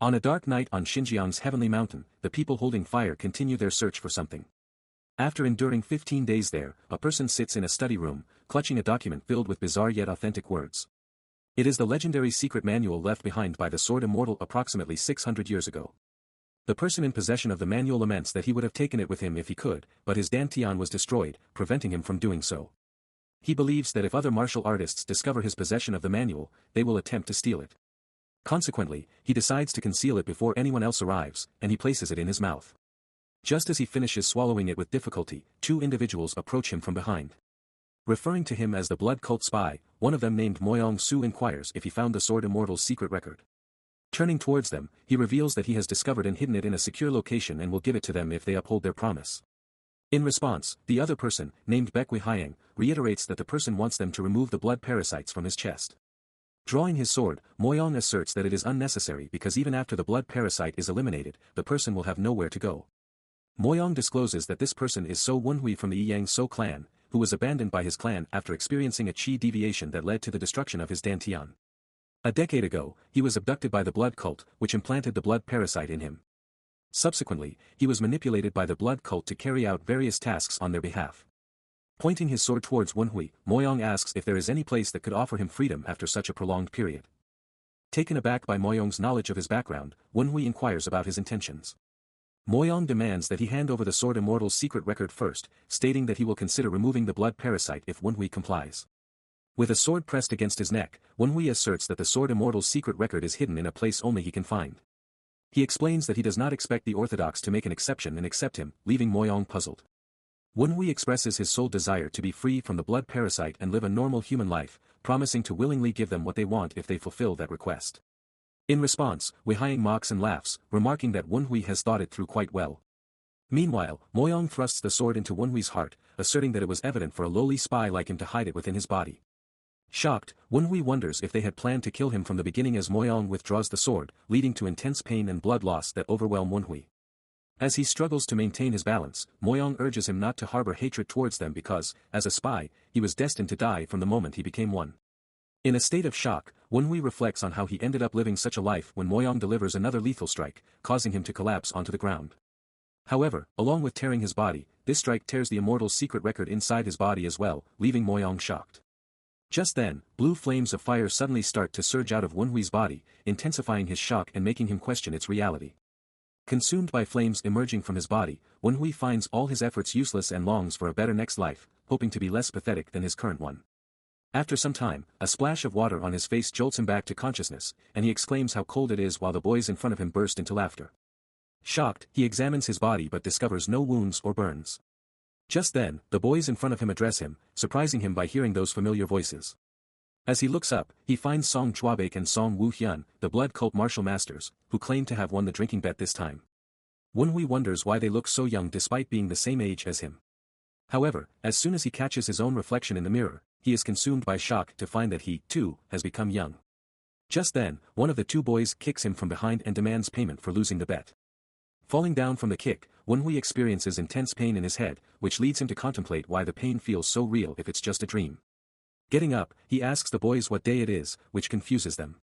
On a dark night on Xinjiang's heavenly mountain, the people holding fire continue their search for something. After enduring 15 days there, a person sits in a study room, clutching a document filled with bizarre yet authentic words. It is the legendary secret manual left behind by the sword immortal approximately 600 years ago. The person in possession of the manual laments that he would have taken it with him if he could, but his dantian was destroyed, preventing him from doing so. He believes that if other martial artists discover his possession of the manual, they will attempt to steal it. Consequently, he decides to conceal it before anyone else arrives, and he places it in his mouth. Just as he finishes swallowing it with difficulty, two individuals approach him from behind. Referring to him as the blood cult spy, one of them named Moyong Su inquires if he found the sword immortal's secret record. Turning towards them, he reveals that he has discovered and hidden it in a secure location and will give it to them if they uphold their promise. In response, the other person, named Baekwi Hyang, reiterates that the person wants them to remove the blood parasites from his chest. Drawing his sword, Moyong asserts that it is unnecessary because even after the blood parasite is eliminated, the person will have nowhere to go. Moyong discloses that this person is WoonHwi from the Yang So clan, who was abandoned by his clan after experiencing a chi deviation that led to the destruction of his dantian. A decade ago, he was abducted by the blood cult, which implanted the blood parasite in him. Subsequently, he was manipulated by the blood cult to carry out various tasks on their behalf. Pointing his sword towards WoonHwi, Moyong asks if there is any place that could offer him freedom after such a prolonged period. Taken aback by Moyong's knowledge of his background, WoonHwi inquires about his intentions. Moyong demands that he hand over the sword immortal's secret record first, stating that he will consider removing the blood parasite if WoonHwi complies. With a sword pressed against his neck, WoonHwi asserts that the sword immortal's secret record is hidden in a place only he can find. He explains that he does not expect the orthodox to make an exception and accept him, leaving Moyong puzzled. WoonHwi expresses his sole desire to be free from the blood parasite and live a normal human life, promising to willingly give them what they want if they fulfill that request. In response, Hyang mocks and laughs, remarking that WoonHwi has thought it through quite well. Meanwhile, Moyong thrusts the sword into WoonHwi's heart, asserting that it was evident for a lowly spy like him to hide it within his body. Shocked, WoonHwi wonders if they had planned to kill him from the beginning as Moyong withdraws the sword, leading to intense pain and blood loss that overwhelm WoonHwi. As he struggles to maintain his balance, Moyong urges him not to harbor hatred towards them because, as a spy, he was destined to die from the moment he became one. In a state of shock, WoonHwi reflects on how he ended up living such a life when Moyong delivers another lethal strike, causing him to collapse onto the ground. However, along with tearing his body, this strike tears the immortal's secret record inside his body as well, leaving Moyong shocked. Just then, blue flames of fire suddenly start to surge out of WoonHwi's body, intensifying his shock and making him question its reality. Consumed by flames emerging from his body, WoonHwi finds all his efforts useless and longs for a better next life, hoping to be less pathetic than his current one. After some time, a splash of water on his face jolts him back to consciousness, and he exclaims how cold it is while the boys in front of him burst into laughter. Shocked, he examines his body but discovers no wounds or burns. Just then, the boys in front of him address him, surprising him by hearing those familiar voices. As he looks up, he finds Song Chuabaek and Song Woo-hyun, the blood cult martial masters, who claim to have won the drinking bet this time. WoonHwi wonders why they look so young despite being the same age as him. However, as soon as he catches his own reflection in the mirror, he is consumed by shock to find that he, too, has become young. Just then, one of the two boys kicks him from behind and demands payment for losing the bet. Falling down from the kick, WoonHwi experiences intense pain in his head, which leads him to contemplate why the pain feels so real if it's just a dream. Getting up, he asks the boys what day it is, which confuses them.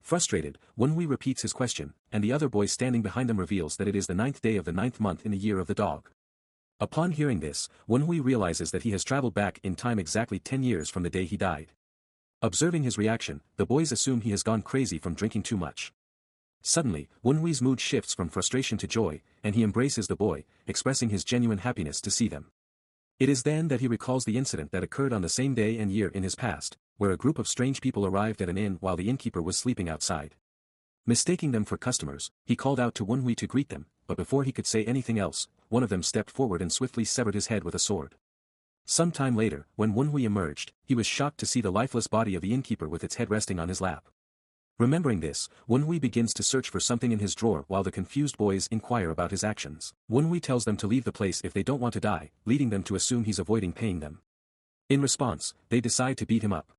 Frustrated, WoonHwi repeats his question, and the other boy standing behind them reveals that it is the 9th day of the 9th month in the year of the dog. Upon hearing this, WoonHwi realizes that he has traveled back in time exactly 10 years from the day he died. Observing his reaction, the boys assume he has gone crazy from drinking too much. Suddenly, WoonHwi's mood shifts from frustration to joy, and he embraces the boy, expressing his genuine happiness to see them. It is then that he recalls the incident that occurred on the same day and year in his past, where a group of strange people arrived at an inn while the innkeeper was sleeping outside. Mistaking them for customers, he called out to WoonHwi to greet them, but before he could say anything else, one of them stepped forward and swiftly severed his head with a sword. Some time later, when WoonHwi emerged, he was shocked to see the lifeless body of the innkeeper with its head resting on his lap. Remembering this, WoonHwi begins to search for something in his drawer while the confused boys inquire about his actions. WoonHwi tells them to leave the place if they don't want to die, leading them to assume he's avoiding paying them. In response, they decide to beat him up.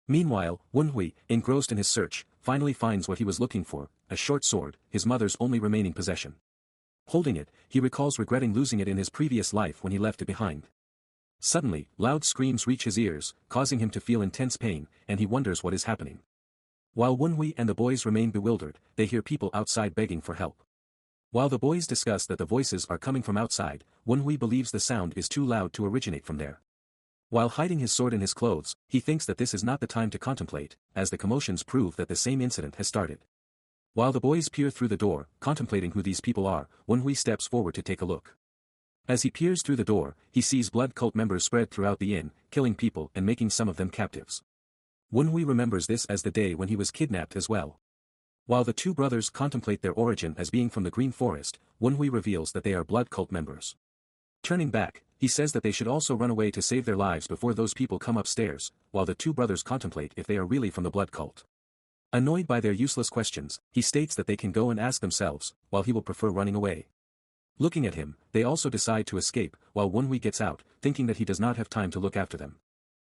Meanwhile, WoonHwi, engrossed in his search, finally finds what he was looking for, a short sword, his mother's only remaining possession. Holding it, he recalls regretting losing it in his previous life when he left it behind. Suddenly, loud screams reach his ears, causing him to feel intense pain, and he wonders what is happening. While WoonHwi and the boys remain bewildered, they hear people outside begging for help. While the boys discuss that the voices are coming from outside, WoonHwi believes the sound is too loud to originate from there. While hiding his sword in his clothes, he thinks that this is not the time to contemplate, as the commotions prove that the same incident has started. While the boys peer through the door, contemplating who these people are, WoonHwi steps forward to take a look. As he peers through the door, he sees blood cult members spread throughout the inn, killing people and making some of them captives. WoonHwi remembers this as the day when he was kidnapped as well. While the two brothers contemplate their origin as being from the Green Forest, WoonHwi reveals that they are blood cult members. Turning back, he says that they should also run away to save their lives before those people come upstairs, while the two brothers contemplate if they are really from the blood cult. Annoyed by their useless questions, he states that they can go and ask themselves, while he will prefer running away. Looking at him, they also decide to escape, while WoonHwi gets out, thinking that he does not have time to look after them.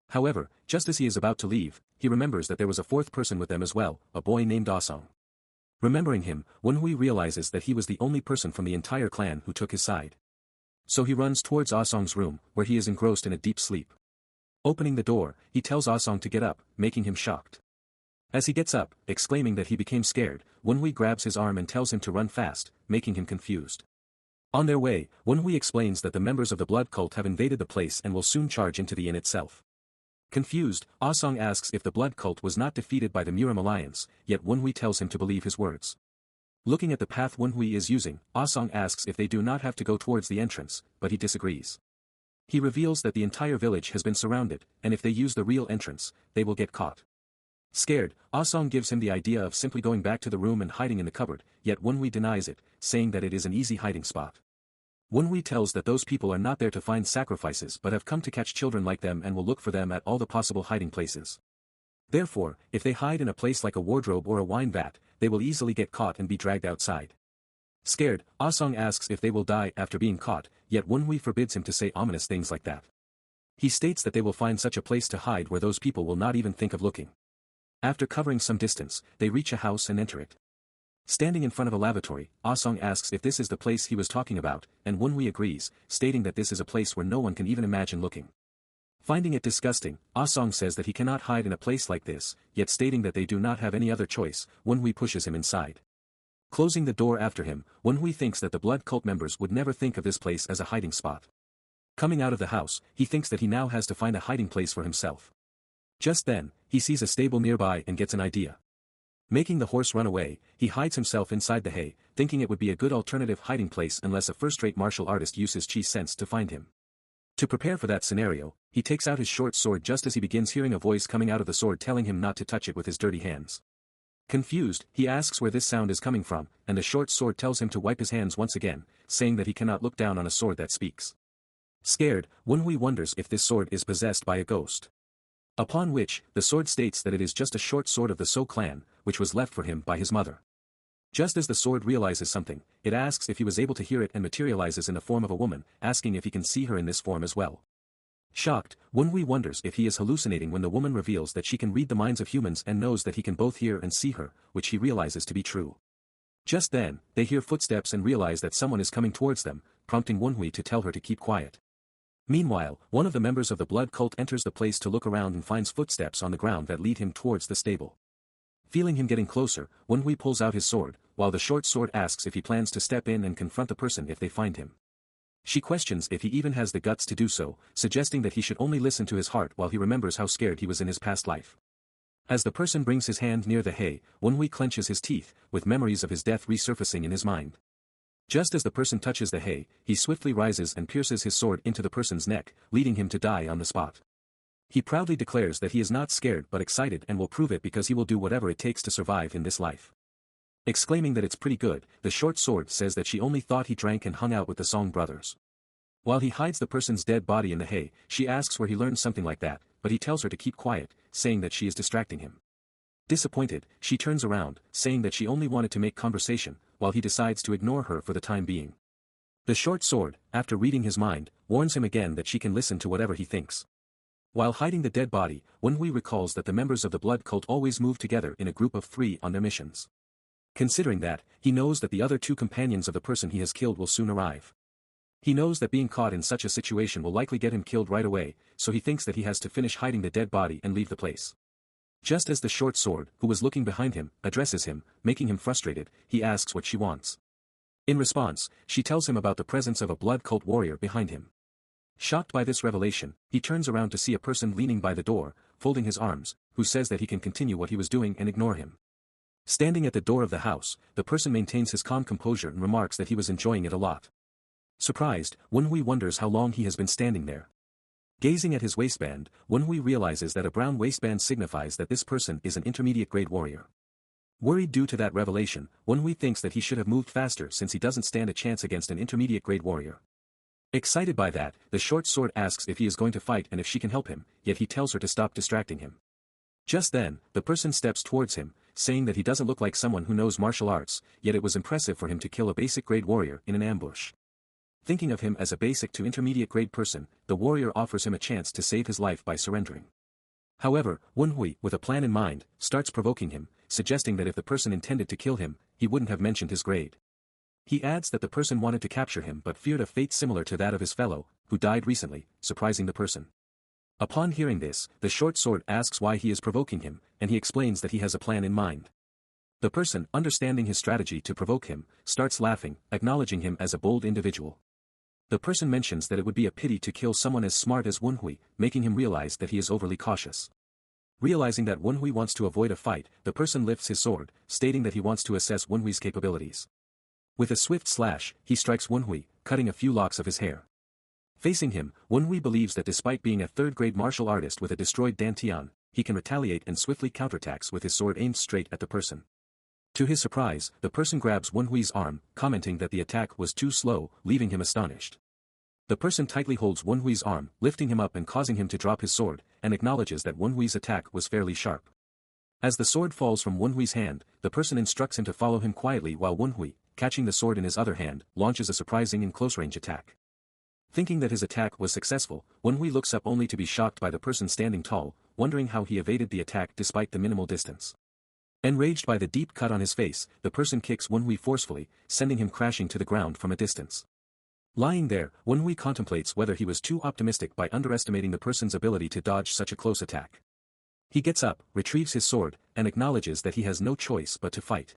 However, just as he is about to leave, he remembers that there was a fourth person with them as well, a boy named Asong. Remembering him, WoonHwi realizes that he was the only person from the entire clan who took his side. So he runs towards Asong's room, where he is engrossed in a deep sleep. Opening the door, he tells Asong to get up, making him shocked. As he gets up, exclaiming that he became scared, WoonHwi grabs his arm and tells him to run fast, making him confused. On their way, WoonHwi explains that the members of the blood cult have invaded the place and will soon charge into the inn itself. Confused, Asong asks if the blood cult was not defeated by the Muram alliance, yet WoonHwi tells him to believe his words. Looking at the path WoonHwi is using, Asong asks if they do not have to go towards the entrance, but he disagrees. He reveals that the entire village has been surrounded, and if they use the real entrance, they will get caught. Scared, Asong gives him the idea of simply going back to the room and hiding in the cupboard, yet WoonHwi denies it, saying that it is an easy hiding spot. WoonHwi tells that those people are not there to find sacrifices but have come to catch children like them and will look for them at all the possible hiding places. Therefore, if they hide in a place like a wardrobe or a wine vat, they will easily get caught and be dragged outside. Scared, Asong asks if they will die after being caught, yet WoonHwi forbids him to say ominous things like that. He states that they will find such a place to hide where those people will not even think of looking. After covering some distance, they reach a house and enter it. Standing in front of a lavatory, Asong asks if this is the place he was talking about, and WoonHwi agrees, stating that this is a place where no one can even imagine looking. Finding it disgusting, Asong says that he cannot hide in a place like this, yet stating that they do not have any other choice, WoonHwi pushes him inside. Closing the door after him, WoonHwi thinks that the blood cult members would never think of this place as a hiding spot. Coming out of the house, he thinks that he now has to find a hiding place for himself. Just then, he sees a stable nearby and gets an idea. Making the horse run away, he hides himself inside the hay, thinking it would be a good alternative hiding place unless a first-rate martial artist uses chi sense to find him. To prepare for that scenario, he takes out his short sword just as he begins hearing a voice coming out of the sword telling him not to touch it with his dirty hands. Confused, he asks where this sound is coming from, and the short sword tells him to wipe his hands once again, saying that he cannot look down on a sword that speaks. Scared, WoonHwi wonders if this sword is possessed by a ghost. Upon which, the sword states that it is just a short sword of the So clan, which was left for him by his mother. Just as the sword realizes something, it asks if he was able to hear it and materializes in the form of a woman, asking if he can see her in this form as well. Shocked, WoonHwi wonders if he is hallucinating when the woman reveals that she can read the minds of humans and knows that he can both hear and see her, which he realizes to be true. Just then, they hear footsteps and realize that someone is coming towards them, prompting WoonHwi to tell her to keep quiet. Meanwhile, one of the members of the blood cult enters the place to look around and finds footsteps on the ground that lead him towards the stable. Feeling him getting closer, WoonHwi pulls out his sword, while the short sword asks if he plans to step in and confront the person if they find him. She questions if he even has the guts to do so, suggesting that he should only listen to his heart while he remembers how scared he was in his past life. As the person brings his hand near the hay, WoonHwi clenches his teeth, with memories of his death resurfacing in his mind. Just as the person touches the hay, he swiftly rises and pierces his sword into the person's neck, leading him to die on the spot. He proudly declares that he is not scared but excited and will prove it because he will do whatever it takes to survive in this life. Exclaiming that it's pretty good, the short sword says that she only thought he drank and hung out with the Song brothers. While he hides the person's dead body in the hay, she asks where he learned something like that, but he tells her to keep quiet, saying that she is distracting him. Disappointed, she turns around, saying that she only wanted to make conversation, while he decides to ignore her for the time being. The short sword, after reading his mind, warns him again that she can listen to whatever he thinks. While hiding the dead body, WoonHwi recalls that the members of the blood cult always move together in a group of 3 on their missions. Considering that, he knows that the other 2 companions of the person he has killed will soon arrive. He knows that being caught in such a situation will likely get him killed right away, so he thinks that he has to finish hiding the dead body and leave the place. Just as the short sword, who was looking behind him, addresses him, making him frustrated, he asks what she wants. In response, she tells him about the presence of a blood cult warrior behind him. Shocked by this revelation, he turns around to see a person leaning by the door, folding his arms, who says that he can continue what he was doing and ignore him. Standing at the door of the house, the person maintains his calm composure and remarks that he was enjoying it a lot. Surprised, WoonHwi wonders how long he has been standing there. Gazing at his waistband, WoonHwi realizes that a brown waistband signifies that this person is an intermediate-grade warrior. Worried due to that revelation, WoonHwi thinks that he should have moved faster since he doesn't stand a chance against an intermediate-grade warrior. Excited by that, the short sword asks if he is going to fight and if she can help him, yet he tells her to stop distracting him. Just then, the person steps towards him, saying that he doesn't look like someone who knows martial arts, yet it was impressive for him to kill a basic-grade warrior in an ambush. Thinking of him as a basic to intermediate-grade person, the warrior offers him a chance to save his life by surrendering. However, WoonHwi, with a plan in mind, starts provoking him, suggesting that if the person intended to kill him, he wouldn't have mentioned his grade. He adds that the person wanted to capture him but feared a fate similar to that of his fellow, who died recently, surprising the person. Upon hearing this, the short sword asks why he is provoking him, and he explains that he has a plan in mind. The person, understanding his strategy to provoke him, starts laughing, acknowledging him as a bold individual. The person mentions that it would be a pity to kill someone as smart as WoonHwi, making him realize that he is overly cautious. Realizing that WoonHwi wants to avoid a fight, the person lifts his sword, stating that he wants to assess WoonHwi's capabilities. With a swift slash, he strikes WoonHwi, cutting a few locks of his hair. Facing him, WoonHwi believes that despite being a third-grade martial artist with a destroyed dantian, he can retaliate and swiftly counterattacks with his sword aimed straight at the person. To his surprise, the person grabs WoonHwi's arm, commenting that the attack was too slow, leaving him astonished. The person tightly holds WoonHwi's arm, lifting him up and causing him to drop his sword, and acknowledges that WoonHwi's attack was fairly sharp. As the sword falls from WoonHwi's hand, the person instructs him to follow him quietly while WoonHwi, catching the sword in his other hand, launches a surprising and close-range attack. Thinking that his attack was successful, WoonHwi looks up only to be shocked by the person standing tall, wondering how he evaded the attack despite the minimal distance. Enraged by the deep cut on his face, the person kicks WoonHwi forcefully, sending him crashing to the ground from a distance. Lying there, WoonHwi contemplates whether he was too optimistic by underestimating the person's ability to dodge such a close attack. He gets up, retrieves his sword, and acknowledges that he has no choice but to fight.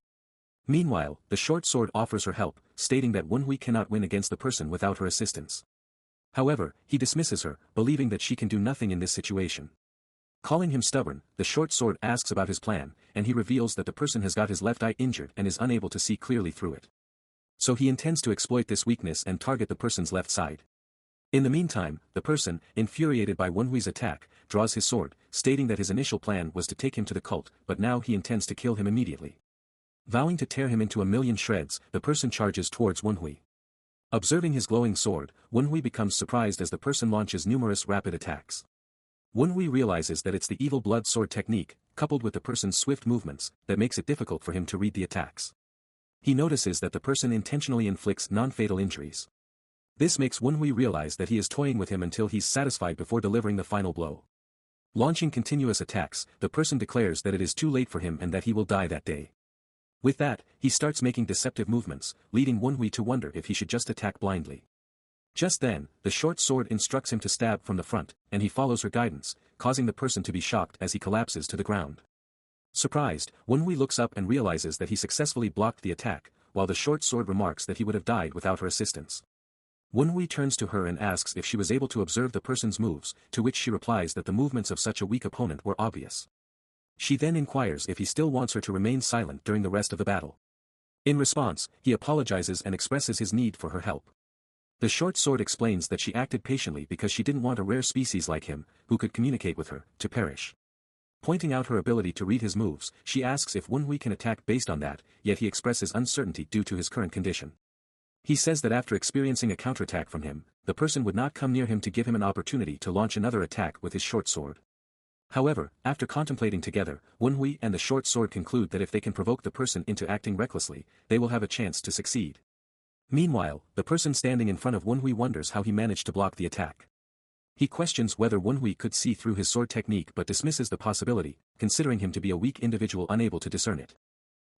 Meanwhile, the short sword offers her help, stating that WoonHwi cannot win against the person without her assistance. However, he dismisses her, believing that she can do nothing in this situation. Calling him stubborn, the short sword asks about his plan, and he reveals that the person has got his left eye injured and is unable to see clearly through it. So he intends to exploit this weakness and target the person's left side. In the meantime, the person, infuriated by WoonHwi's attack, draws his sword, stating that his initial plan was to take him to the cult, but now he intends to kill him immediately. Vowing to tear him into a million shreds, the person charges towards WoonHwi. Observing his glowing sword, WoonHwi becomes surprised as the person launches numerous rapid attacks. WoonHwi realizes that it's the evil blood sword technique, coupled with the person's swift movements, that makes it difficult for him to read the attacks. He notices that the person intentionally inflicts non-fatal injuries. This makes WoonHwi realize that he is toying with him until he's satisfied before delivering the final blow. Launching continuous attacks, the person declares that it is too late for him and that he will die that day. With that, he starts making deceptive movements, leading WoonHwi to wonder if he should just attack blindly. Just then, the short sword instructs him to stab from the front, and he follows her guidance, causing the person to be shocked as he collapses to the ground. Surprised, WoonHwi looks up and realizes that he successfully blocked the attack, while the short sword remarks that he would have died without her assistance. WoonHwi turns to her and asks if she was able to observe the person's moves, to which she replies that the movements of such a weak opponent were obvious. She then inquires if he still wants her to remain silent during the rest of the battle. In response, he apologizes and expresses his need for her help. The short sword explains that she acted patiently because she didn't want a rare species like him, who could communicate with her, to perish. Pointing out her ability to read his moves, she asks if WoonHwi can attack based on that, yet he expresses uncertainty due to his current condition. He says that after experiencing a counterattack from him, the person would not come near him to give him an opportunity to launch another attack with his short sword. However, after contemplating together, WoonHwi and the short sword conclude that if they can provoke the person into acting recklessly, they will have a chance to succeed. Meanwhile, the person standing in front of WoonHwi wonders how he managed to block the attack. He questions whether WoonHwi could see through his sword technique but dismisses the possibility, considering him to be a weak individual unable to discern it.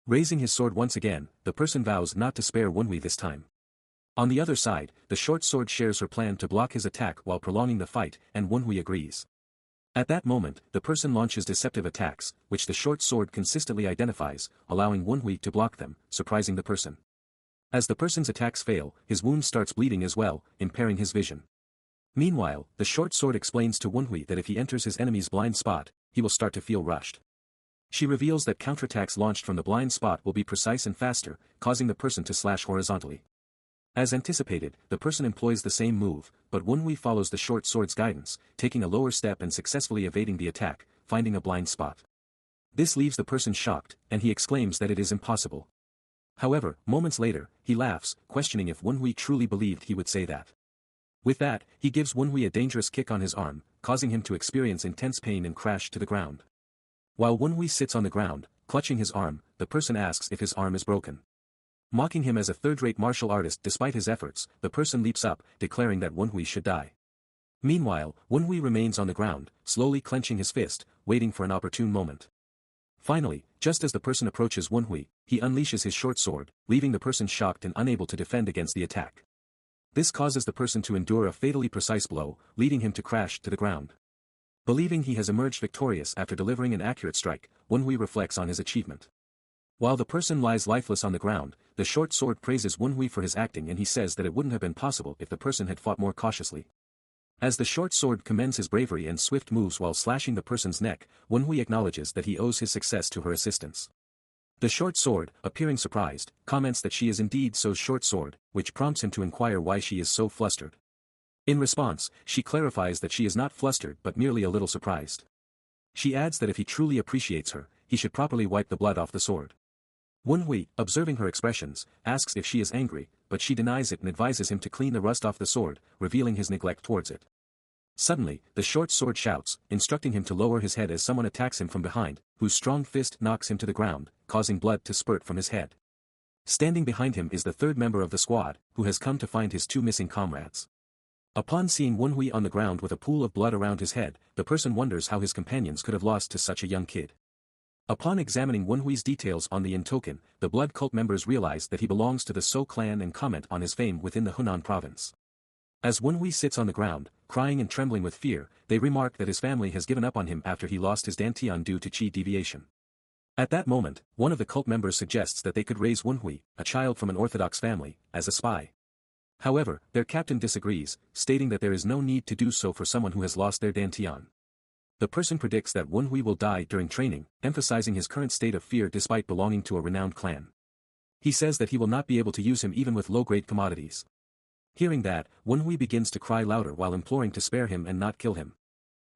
Raising his sword once again, the person vows not to spare WoonHwi this time. On the other side, the short sword shares her plan to block his attack while prolonging the fight, and WoonHwi agrees. At that moment, the person launches deceptive attacks, which the short sword consistently identifies, allowing WoonHwi to block them, surprising the person. As the person's attacks fail, his wound starts bleeding as well, impairing his vision. Meanwhile, the short sword explains to WoonHwi that if he enters his enemy's blind spot, he will start to feel rushed. She reveals that counterattacks launched from the blind spot will be precise and faster, causing the person to slash horizontally. As anticipated, the person employs the same move, but WoonHwi follows the short sword's guidance, taking a lower step and successfully evading the attack, finding a blind spot. This leaves the person shocked, and he exclaims that it is impossible. However, moments later, he laughs, questioning if WoonHwi truly believed he would say that. With that, he gives WoonHwi a dangerous kick on his arm, causing him to experience intense pain and crash to the ground. While WoonHwi sits on the ground, clutching his arm, the person asks if his arm is broken. Mocking him as a third-rate martial artist despite his efforts, the person leaps up, declaring that WoonHwi should die. Meanwhile, WoonHwi remains on the ground, slowly clenching his fist, waiting for an opportune moment. Finally, just as the person approaches WoonHwi, he unleashes his short sword, leaving the person shocked and unable to defend against the attack. This causes the person to endure a fatally precise blow, leading him to crash to the ground. Believing he has emerged victorious after delivering an accurate strike, WoonHwi reflects on his achievement. While the person lies lifeless on the ground, the short sword praises WoonHwi for his acting and he says that it wouldn't have been possible if the person had fought more cautiously. As the short sword commends his bravery and swift moves while slashing the person's neck, WoonHwi acknowledges that he owes his success to her assistance. The short sword, appearing surprised, comments that she is indeed so short sword, which prompts him to inquire why she is so flustered. In response, she clarifies that she is not flustered but merely a little surprised. She adds that if he truly appreciates her, he should properly wipe the blood off the sword. WoonHwi, observing her expressions, asks if she is angry, but she denies it and advises him to clean the rust off the sword, revealing his neglect towards it. Suddenly, the short sword shouts, instructing him to lower his head as someone attacks him from behind, whose strong fist knocks him to the ground, causing blood to spurt from his head. Standing behind him is the third member of the squad, who has come to find his two missing comrades. Upon seeing WoonHwi on the ground with a pool of blood around his head, the person wonders how his companions could have lost to such a young kid. Upon examining WoonHwi's details on the token, the blood cult members realize that he belongs to the So clan and comment on his fame within the Hunan province. As WoonHwi sits on the ground, crying and trembling with fear, they remark that his family has given up on him after he lost his dantian due to chi deviation. At that moment, one of the cult members suggests that they could raise WoonHwi, a child from an orthodox family, as a spy. However, their captain disagrees, stating that there is no need to do so for someone who has lost their dantian. The person predicts that WoonHwi will die during training, emphasizing his current state of fear despite belonging to a renowned clan. He says that he will not be able to use him even with low-grade commodities. Hearing that, WoonHwi begins to cry louder while imploring to spare him and not kill him.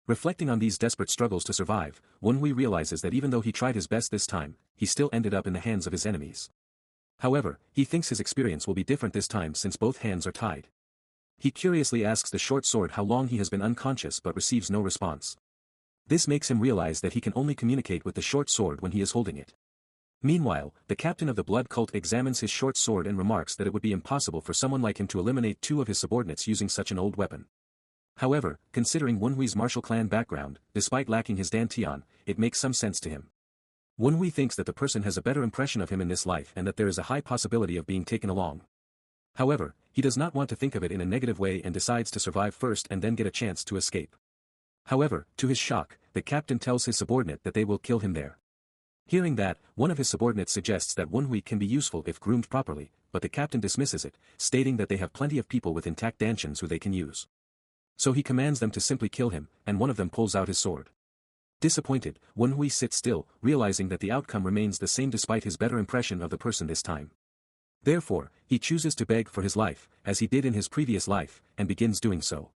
Reflecting on these desperate struggles to survive, WoonHwi realizes that even though he tried his best this time, he still ended up in the hands of his enemies. However, he thinks his experience will be different this time since both hands are tied. He curiously asks the short sword how long he has been unconscious but receives no response. This makes him realize that he can only communicate with the short sword when he is holding it. Meanwhile, the captain of the blood cult examines his short sword and remarks that it would be impossible for someone like him to eliminate two of his subordinates using such an old weapon. However, considering WoonHwi's martial clan background, despite lacking his dantian, it makes some sense to him. WoonHwi thinks that the person has a better impression of him in this life and that there is a high possibility of being taken along. However, he does not want to think of it in a negative way and decides to survive first and then get a chance to escape. However, to his shock, the captain tells his subordinate that they will kill him there. Hearing that, one of his subordinates suggests that WoonHwi can be useful if groomed properly, but the captain dismisses it, stating that they have plenty of people with intact dantians who they can use. So he commands them to simply kill him, and one of them pulls out his sword. Disappointed, WoonHwi sits still, realizing that the outcome remains the same despite his better impression of the person this time. Therefore, he chooses to beg for his life, as he did in his previous life, and begins doing so.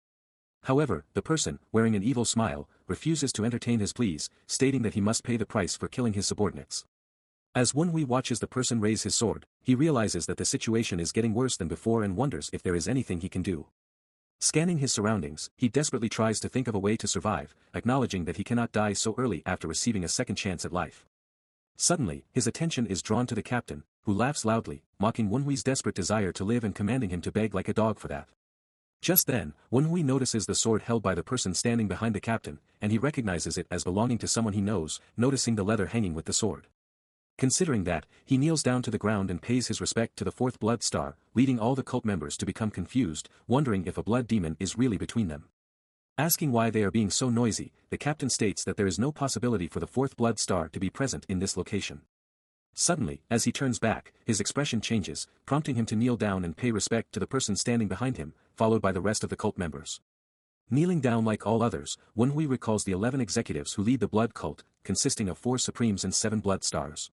However, the person, wearing an evil smile, refuses to entertain his pleas, stating that he must pay the price for killing his subordinates. As WoonHwi watches the person raise his sword, he realizes that the situation is getting worse than before and wonders if there is anything he can do. Scanning his surroundings, he desperately tries to think of a way to survive, acknowledging that he cannot die so early after receiving a second chance at life. Suddenly, his attention is drawn to the captain, who laughs loudly, mocking WoonHwi's desperate desire to live and commanding him to beg like a dog for that. Just then, WoonHwi notices the sword held by the person standing behind the captain, and he recognizes it as belonging to someone he knows, noticing the leather hanging with the sword. Considering that, he kneels down to the ground and pays his respect to the fourth blood star, leading all the cult members to become confused, wondering if a blood demon is really between them. Asking why they are being so noisy, the captain states that there is no possibility for the fourth blood star to be present in this location. Suddenly, as he turns back, his expression changes, prompting him to kneel down and pay respect to the person standing behind him, followed by the rest of the cult members. Kneeling down like all others, WoonHwi recalls the 11 executives who lead the blood cult, consisting of 4 supremes and 7 blood stars.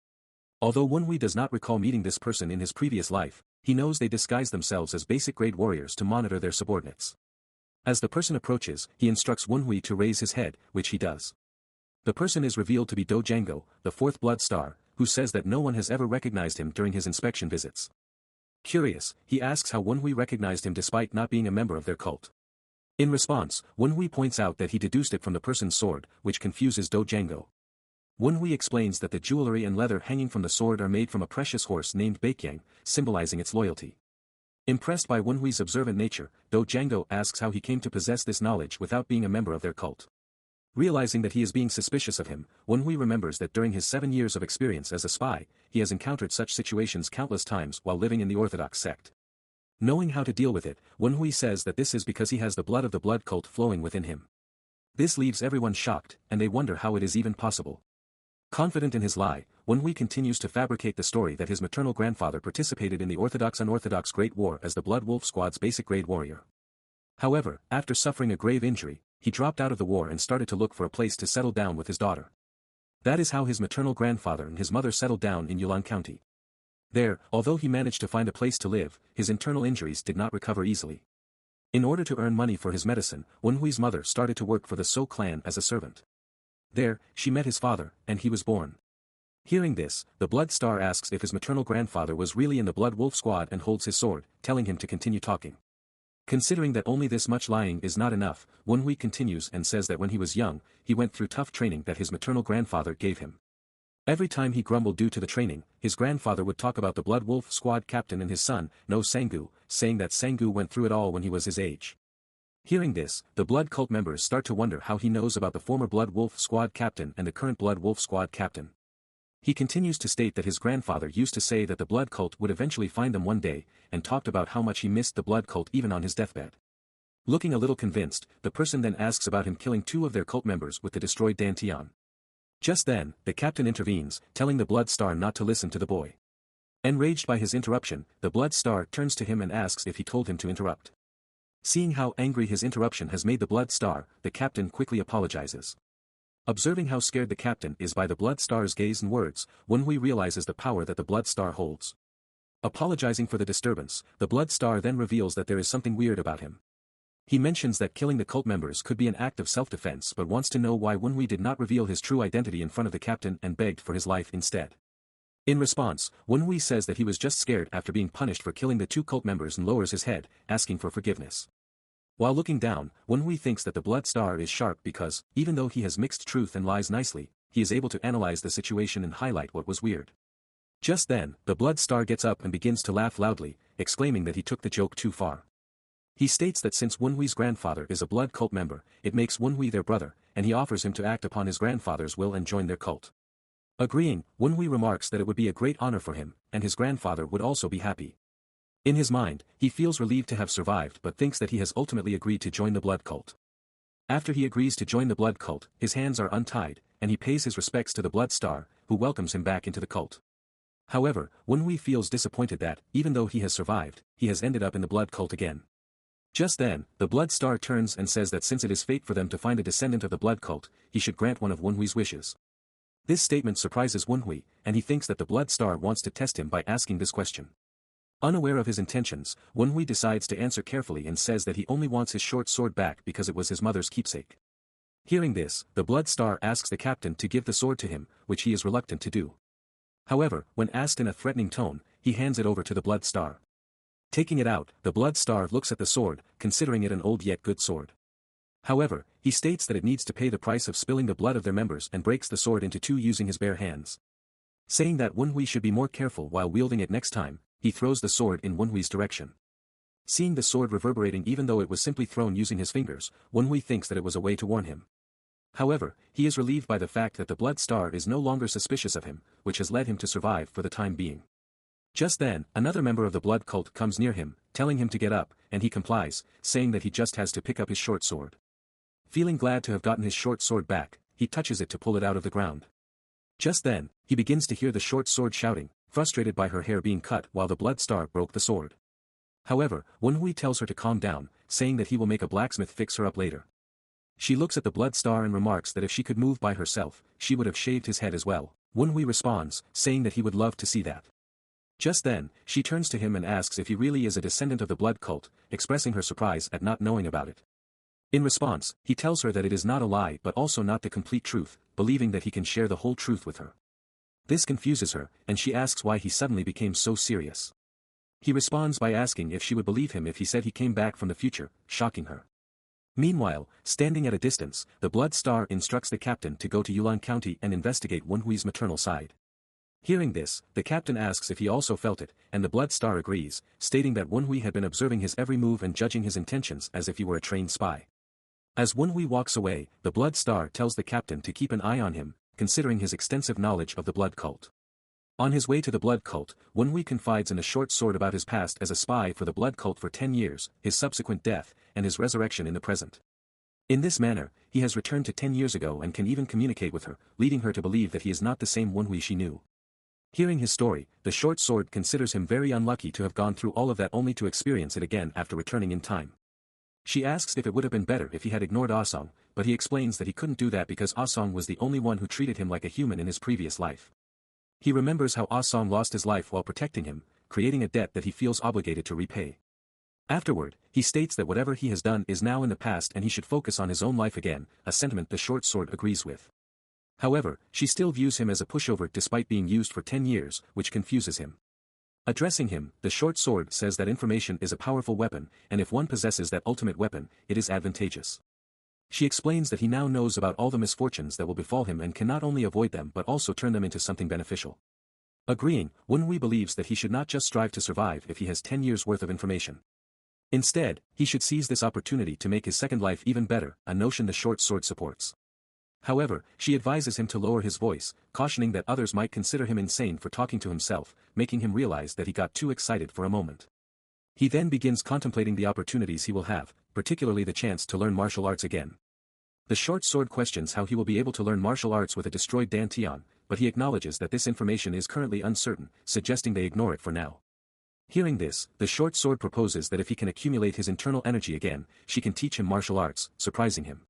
Although WoonHwi does not recall meeting this person in his previous life, he knows they disguise themselves as basic grade warriors to monitor their subordinates. As the person approaches, he instructs WoonHwi to raise his head, which he does. The person is revealed to be Do Jango, the 4th blood star, who says that no one has ever recognized him during his inspection visits. Curious, he asks how WoonHwi recognized him despite not being a member of their cult. In response, WoonHwi points out that he deduced it from the person's sword, which confuses Do Jango. WoonHwi explains that the jewelry and leather hanging from the sword are made from a precious horse named Baekyang, symbolizing its loyalty. Impressed by WoonHwi's observant nature, Do Jango asks how he came to possess this knowledge without being a member of their cult. Realizing that he is being suspicious of him, WoonHwi remembers that during his 7 years of experience as a spy, he has encountered such situations countless times while living in the Orthodox sect. Knowing how to deal with it, WoonHwi says that this is because he has the blood of the blood cult flowing within him. This leaves everyone shocked, and they wonder how it is even possible. Confident in his lie, WoonHwi continues to fabricate the story that his maternal grandfather participated in the Orthodox-Unorthodox Great War as the Blood Wolf Squad's basic grade warrior. However, after suffering a grave injury, he dropped out of the war and started to look for a place to settle down with his daughter. That is how his maternal grandfather and his mother settled down in Yulon County. There, although he managed to find a place to live, his internal injuries did not recover easily. In order to earn money for his medicine, WoonHwi's mother started to work for the So clan as a servant. There, she met his father, and he was born. Hearing this, the Blood Star asks if his maternal grandfather was really in the Blood Wolf Squad and holds his sword, telling him to continue talking. Considering that only this much lying is not enough, WoonHwi continues and says that when he was young, he went through tough training that his maternal grandfather gave him. Every time he grumbled due to the training, his grandfather would talk about the Blood Wolf Squad captain and his son, No Sangu, saying that Sangu went through it all when he was his age. Hearing this, the Blood Cult members start to wonder how he knows about the former Blood Wolf Squad captain and the current Blood Wolf Squad captain. He continues to state that his grandfather used to say that the Blood Cult would eventually find them one day, and talked about how much he missed the Blood Cult even on his deathbed. Looking a little convinced, the person then asks about him killing 2 of their cult members with the destroyed Dantian. Just then, the captain intervenes, telling the Blood Star not to listen to the boy. Enraged by his interruption, the Blood Star turns to him and asks if he told him to interrupt. Seeing how angry his interruption has made the Blood Star, the captain quickly apologizes. Observing how scared the captain is by the Blood Star's gaze and words, WoonHwi realizes the power that the Blood Star holds. Apologizing for the disturbance, the Blood Star then reveals that there is something weird about him. He mentions that killing the cult members could be an act of self-defense but wants to know why WoonHwi did not reveal his true identity in front of the captain and begged for his life instead. In response, WoonHwi says that he was just scared after being punished for killing the 2 cult members and lowers his head, asking for forgiveness. While looking down, WoonHwi thinks that the Blood Star is sharp because, even though he has mixed truth and lies nicely, he is able to analyze the situation and highlight what was weird. Just then, the Blood Star gets up and begins to laugh loudly, exclaiming that he took the joke too far. He states that since WoonHwi's grandfather is a Blood Cult member, it makes WoonHwi their brother, and he offers him to act upon his grandfather's will and join their cult. Agreeing, WoonHwi remarks that it would be a great honor for him, and his grandfather would also be happy. In his mind, he feels relieved to have survived but thinks that he has ultimately agreed to join the Blood Cult. After he agrees to join the Blood Cult, his hands are untied, and he pays his respects to the Blood Star, who welcomes him back into the cult. However, WoonHwi feels disappointed that, even though he has survived, he has ended up in the Blood Cult again. Just then, the Blood Star turns and says that since it is fate for them to find a descendant of the Blood Cult, he should grant one of WoonHwi's wishes. This statement surprises WoonHwi, and he thinks that the Blood Star wants to test him by asking this question. Unaware of his intentions, WoonHwi decides to answer carefully and says that he only wants his short sword back because it was his mother's keepsake. Hearing this, the Blood Star asks the captain to give the sword to him, which he is reluctant to do. However, when asked in a threatening tone, he hands it over to the Blood Star. Taking it out, the Blood Star looks at the sword, considering it an old yet good sword. However, he states that it needs to pay the price of spilling the blood of their members and breaks the sword into 2 using his bare hands. Saying that WoonHwi should be more careful while wielding it next time, he throws the sword in WoonHwi's direction. Seeing the sword reverberating even though it was simply thrown using his fingers, WoonHwi thinks that it was a way to warn him. However, he is relieved by the fact that the Blood Star is no longer suspicious of him, which has led him to survive for the time being. Just then, another member of the Blood Cult comes near him, telling him to get up, and he complies, saying that he just has to pick up his short sword. Feeling glad to have gotten his short sword back, he touches it to pull it out of the ground. Just then, he begins to hear the short sword shouting, frustrated by her hair being cut while the blood star broke the sword. However, WoonHwi tells her to calm down, saying that he will make a blacksmith fix her up later. She looks at the blood star and remarks that if she could move by herself, she would have shaved his head as well. WoonHwi responds, saying that he would love to see that. Just then, she turns to him and asks if he really is a descendant of the blood cult, expressing her surprise at not knowing about it. In response, he tells her that it is not a lie but also not the complete truth, believing that he can share the whole truth with her. This confuses her, and she asks why he suddenly became so serious. He responds by asking if she would believe him if he said he came back from the future, shocking her. Meanwhile, standing at a distance, the blood star instructs the captain to go to Yulon County and investigate WoonHwi's maternal side. Hearing this, the captain asks if he also felt it, and the blood star agrees, stating that WoonHwi had been observing his every move and judging his intentions as if he were a trained spy. As WoonHwi walks away, the blood star tells the captain to keep an eye on him, considering his extensive knowledge of the blood cult. On his way to the blood cult, WoonHwi confides in a short sword about his past as a spy for the blood cult for 10 years, his subsequent death, and his resurrection in the present. In this manner, he has returned to 10 years ago and can even communicate with her, leading her to believe that he is not the same WoonHwi she knew. Hearing his story, the short sword considers him very unlucky to have gone through all of that only to experience it again after returning in time. She asks if it would have been better if he had ignored Asong, but he explains that he couldn't do that because Asong was the only one who treated him like a human in his previous life. He remembers how Asong lost his life while protecting him, creating a debt that he feels obligated to repay. Afterward, he states that whatever he has done is now in the past and he should focus on his own life again, a sentiment the short sword agrees with. However, she still views him as a pushover despite being used for 10 years, which confuses him. Addressing him, the short sword says that information is a powerful weapon, and if one possesses that ultimate weapon, it is advantageous. She explains that he now knows about all the misfortunes that will befall him and can not only avoid them but also turn them into something beneficial. Agreeing, WoonHwi believes that he should not just strive to survive if he has 10 years worth of information. Instead, he should seize this opportunity to make his second life even better, a notion the short sword supports. However, she advises him to lower his voice, cautioning that others might consider him insane for talking to himself, making him realize that he got too excited for a moment. He then begins contemplating the opportunities he will have, particularly the chance to learn martial arts again. The short sword questions how he will be able to learn martial arts with a destroyed Dantian, but he acknowledges that this information is currently uncertain, suggesting they ignore it for now. Hearing this, the short sword proposes that if he can accumulate his internal energy again, she can teach him martial arts, surprising him.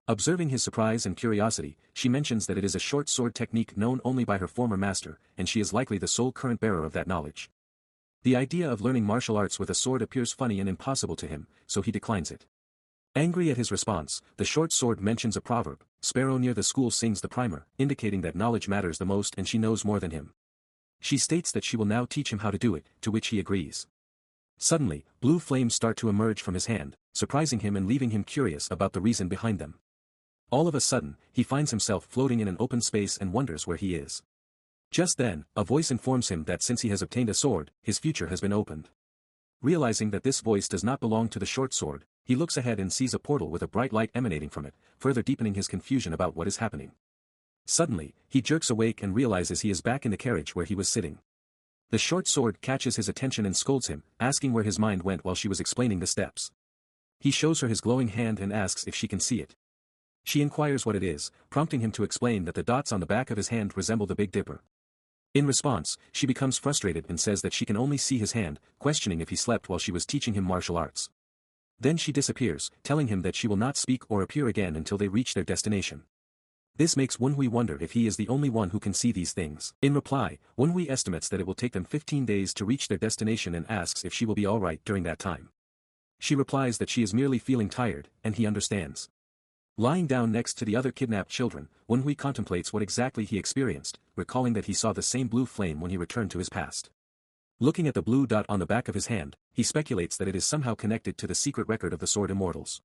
Observing his surprise and curiosity, she mentions that it is a short sword technique known only by her former master, and she is likely the sole current bearer of that knowledge. The idea of learning martial arts with a sword appears funny and impossible to him, so he declines it. Angry at his response, the short sword mentions a proverb, "Sparrow near the school sings the primer," indicating that knowledge matters the most and she knows more than him. She states that she will now teach him how to do it, to which he agrees. Suddenly, blue flames start to emerge from his hand, surprising him and leaving him curious about the reason behind them. All of a sudden, he finds himself floating in an open space and wonders where he is. Just then, a voice informs him that since he has obtained a sword, his future has been opened. Realizing that this voice does not belong to the short sword, he looks ahead and sees a portal with a bright light emanating from it, further deepening his confusion about what is happening. Suddenly, he jerks awake and realizes he is back in the carriage where he was sitting. The short sword catches his attention and scolds him, asking where his mind went while she was explaining the steps. He shows her his glowing hand and asks if she can see it. She inquires what it is, prompting him to explain that the dots on the back of his hand resemble the Big Dipper. In response, she becomes frustrated and says that she can only see his hand, questioning if he slept while she was teaching him martial arts. Then she disappears, telling him that she will not speak or appear again until they reach their destination. This makes WoonHwi wonder if he is the only one who can see these things. In reply, WoonHwi estimates that it will take them 15 days to reach their destination and asks if she will be alright during that time. She replies that she is merely feeling tired, and he understands. Lying down next to the other kidnapped children, WoonHwi contemplates what exactly he experienced, recalling that he saw the same blue flame when he returned to his past. Looking at the blue dot on the back of his hand, he speculates that it is somehow connected to the secret record of the Sword Immortals.